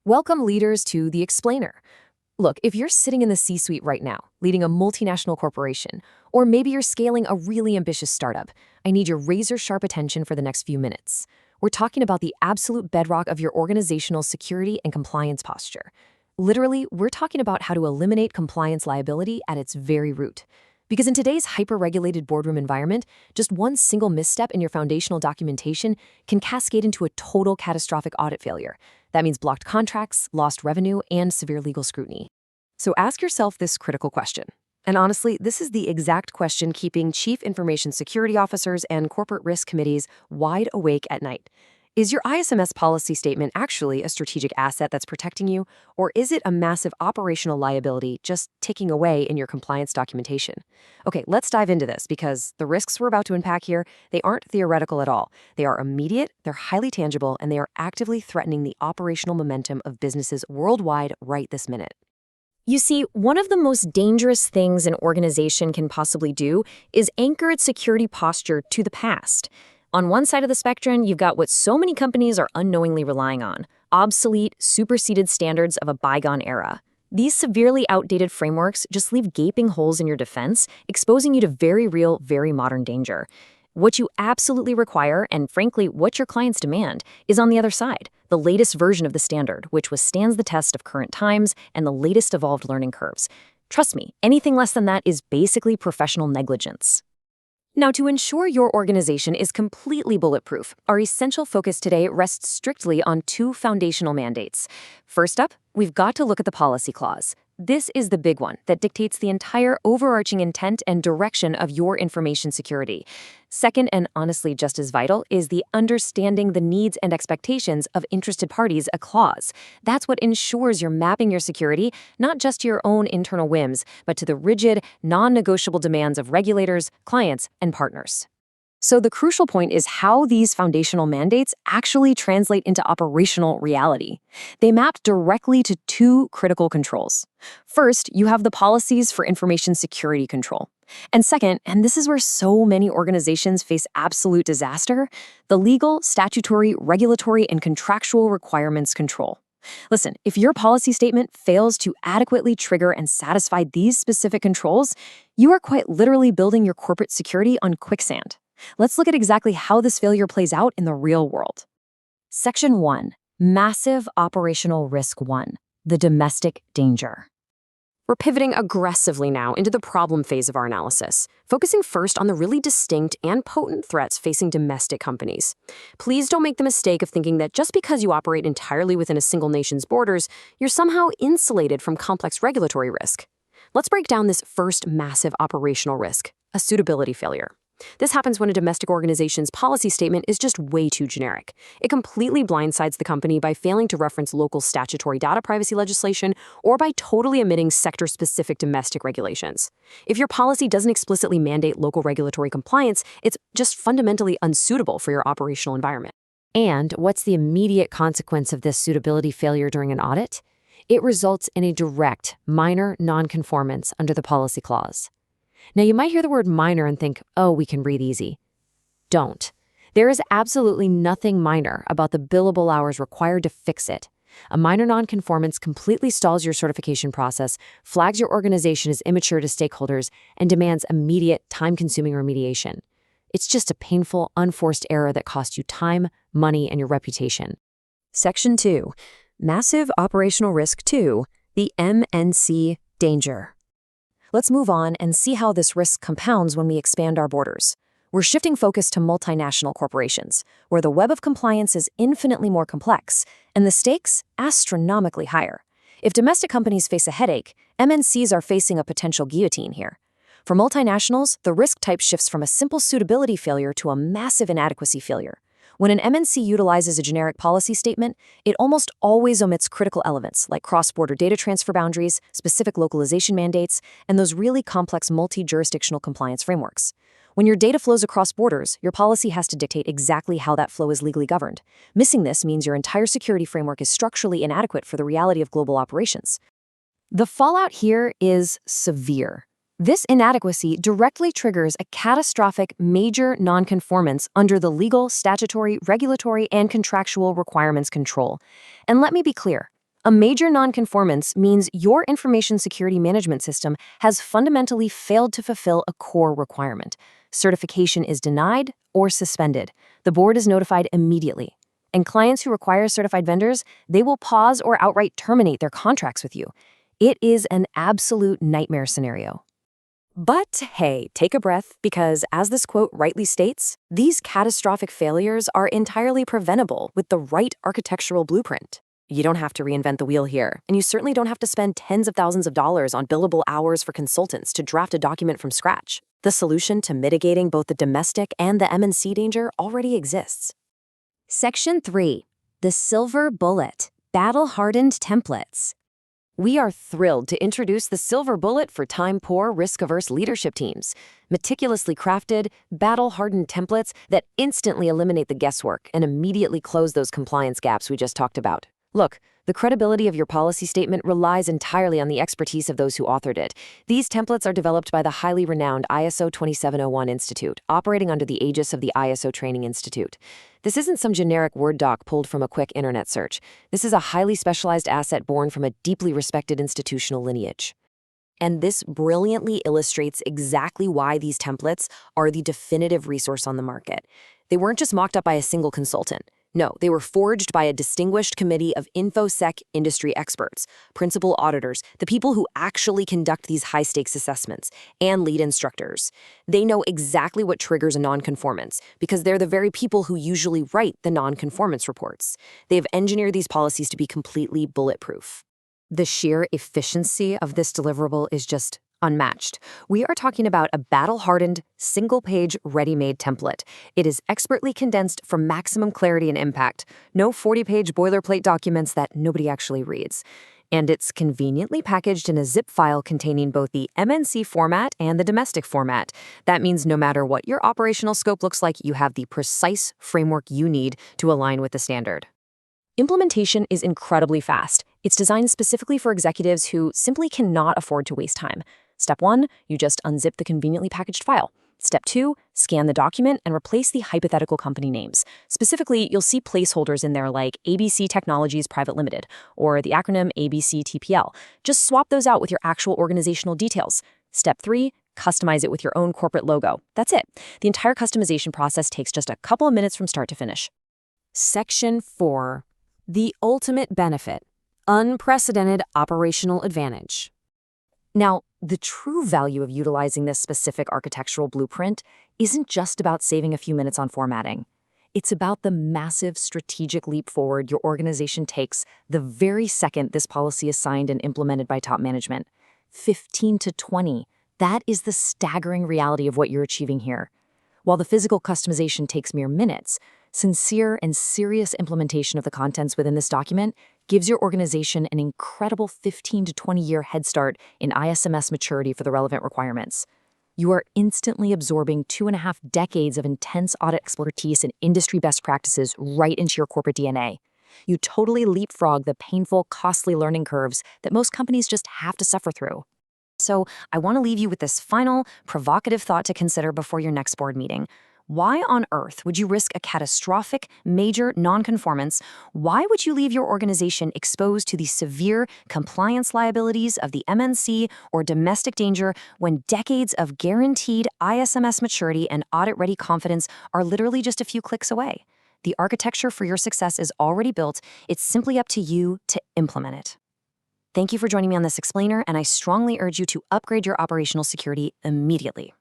Welcome, leaders, to The Explainer. Look, if you're sitting in the C-suite right now, leading a multinational corporation, or maybe you're scaling a really ambitious startup, I need your razor-sharp attention for the next few minutes. We're talking about the absolute bedrock of your organizational security and compliance posture. Literally, we're talking about how to eliminate compliance liability at its very root. Because in today's hyper-regulated boardroom environment, just one single misstep in your foundational documentation can cascade into a total catastrophic audit failure. That means blocked contracts, lost revenue, and severe legal scrutiny. So ask yourself this critical question. And honestly, this is the exact question keeping chief information security officers and corporate risk committees wide awake at night. Is your ISMS policy statement actually a strategic asset that's protecting you, or is it a massive operational liability just ticking away in your compliance documentation? Okay, let's dive into this because the risks we're about to unpack here, they aren't theoretical at all. They are immediate, they're highly tangible, and they are actively threatening the operational momentum of businesses worldwide right this minute. You see, one of the most dangerous things an organization can possibly do is anchor its security posture to the past. On one side of the spectrum, you've got what so many companies are unknowingly relying on: obsolete, superseded standards of a bygone era. These severely outdated frameworks just leave gaping holes in your defense, exposing you to very real, very modern danger. What you absolutely require, and frankly, what your clients demand, is on the other side, the latest version of the standard, which withstands the test of current times and the latest evolved learning curves. Trust me, anything less than that is basically professional negligence. Now, to ensure your organization is completely bulletproof, our essential focus today rests strictly on two foundational mandates. First up, we've got to look at the policy clause. This is the big one that dictates the entire overarching intent and direction of your information security. Second, and honestly just as vital, is the understanding the needs and expectations of interested parties, a clause. That's what ensures you're mapping your security, not just to your own internal whims, but to the rigid, non-negotiable demands of regulators, clients, and partners. So the crucial point is how these foundational mandates actually translate into operational reality. They map directly to two critical controls. First, you have the policies for information security control. And second, and this is where so many organizations face absolute disaster, the legal, statutory, regulatory, and contractual requirements control. Listen, if your policy statement fails to adequately trigger and satisfy these specific controls, you are quite literally building your corporate security on quicksand. Let's look at exactly how this failure plays out in the real world. Section 1. Massive Operational Risk 1. The Domestic Danger. We're pivoting aggressively now into the problem phase of our analysis, focusing first on the really distinct and potent threats facing domestic companies. Please don't make the mistake of thinking that just because you operate entirely within a single nation's borders, you're somehow insulated from complex regulatory risk. Let's break down this first massive operational risk, a suitability failure. This happens when a domestic organization's policy statement is just way too generic. It completely blindsides the company by failing to reference local statutory data privacy legislation or by totally omitting sector-specific domestic regulations. If your policy doesn't explicitly mandate local regulatory compliance, it's just fundamentally unsuitable for your operational environment. And what's the immediate consequence of this suitability failure during an audit? It results in a direct, minor non-conformance under the policy clause. Now, you might hear the word minor and think, oh, we can breathe easy. Don't. There is absolutely nothing minor about the billable hours required to fix it. A minor nonconformance completely stalls your certification process, flags your organization as immature to stakeholders, and demands immediate, time-consuming remediation. It's just a painful, unforced error that costs you time, money, and your reputation. Section 2. Massive Operational Risk 2. The MNC Danger. Let's move on and see how this risk compounds when we expand our borders. We're shifting focus to multinational corporations, where the web of compliance is infinitely more complex and the stakes astronomically higher. If domestic companies face a headache, MNCs are facing a potential guillotine here. For multinationals, the risk type shifts from a simple suitability failure to a massive inadequacy failure. When an MNC utilizes a generic policy statement, it almost always omits critical elements like cross-border data transfer boundaries, specific localization mandates, and those really complex multi-jurisdictional compliance frameworks. When your data flows across borders, your policy has to dictate exactly how that flow is legally governed. Missing this means your entire security framework is structurally inadequate for the reality of global operations. The fallout here is severe. This inadequacy directly triggers a catastrophic major nonconformance under the legal, statutory, regulatory, and contractual requirements control. And let me be clear, A major nonconformance means your information security management system has fundamentally failed to fulfill a core requirement. Certification is denied or suspended. The board is notified immediately. And clients who require certified vendors, they will pause or outright terminate their contracts with you. It is an absolute nightmare scenario. But hey, take a breath, because as this quote rightly states, these catastrophic failures are entirely preventable with the right architectural blueprint. You don't have to reinvent the wheel here, and you certainly don't have to spend tens of thousands of dollars on billable hours for consultants to draft a document from scratch. The solution to mitigating both the domestic and the M&C danger already exists. Section 3. The Silver Bullet. Battle-Hardened Templates. We are thrilled to introduce the Silver Bullet for time-poor, risk-averse leadership teams. Meticulously crafted, battle-hardened templates that instantly eliminate the guesswork and immediately close those compliance gaps we just talked about. Look, the credibility of your policy statement relies entirely on the expertise of those who authored it. These templates are developed by the highly renowned ISO 2701 Institute, operating under the aegis of the ISO Training Institute. This isn't some generic Word doc pulled from a quick internet search. This is a highly specialized asset born from a deeply respected institutional lineage. And this brilliantly illustrates exactly why these templates are the definitive resource on the market. They weren't just mocked up by a single consultant. No, they were forged by a distinguished committee of InfoSec industry experts, principal auditors, the people who actually conduct these high-stakes assessments, and lead instructors. They know exactly what triggers a nonconformance because they're the very people who usually write the nonconformance reports. They've engineered these policies to be completely bulletproof. The sheer efficiency of this deliverable is just unmatched. We are talking about a battle-hardened, single-page, ready-made template. It is expertly condensed for maximum clarity and impact. No 40-page boilerplate documents that nobody actually reads. And it's conveniently packaged in a zip file containing both the MNC format and the domestic format. That means no matter what your operational scope looks like, you have the precise framework you need to align with the standard. Implementation is incredibly fast. It's designed specifically for executives who simply cannot afford to waste time. Step 1, you just unzip the conveniently packaged file. Step 2, scan the document and replace the hypothetical company names. Specifically, you'll see placeholders in there like ABC Technologies Private Limited or the acronym ABC-TPL. Just swap those out with your actual organizational details. Step 3, customize it with your own corporate logo. That's it. The entire customization process takes just a couple of minutes from start to finish. Section 4. The ultimate benefit. Unprecedented operational advantage. Now, the true value of utilizing this specific architectural blueprint isn't just about saving a few minutes on formatting. It's about the massive strategic leap forward your organization takes the very second this policy is signed and implemented by top management. 15 to 20. That is the staggering reality of what you're achieving here. While the physical customization takes mere minutes, sincere and serious implementation of the contents within this document gives your organization an incredible 15 to 20-year head start in ISMS maturity for the relevant requirements. You are instantly absorbing 2.5 decades of intense audit expertise and industry best practices right into your corporate DNA. You totally leapfrog the painful, costly learning curves that most companies just have to suffer through. So I want to leave you with this final, provocative thought to consider before your next board meeting. Why on earth would you risk a catastrophic, major nonconformance? Why would you leave your organization exposed to the severe compliance liabilities of the MNC or domestic danger when decades of guaranteed ISMS maturity and audit-ready confidence are literally just a few clicks away? The architecture for your success is already built. It's simply up to you to implement it. Thank you for joining me on this explainer, and I strongly urge you to upgrade your operational security immediately.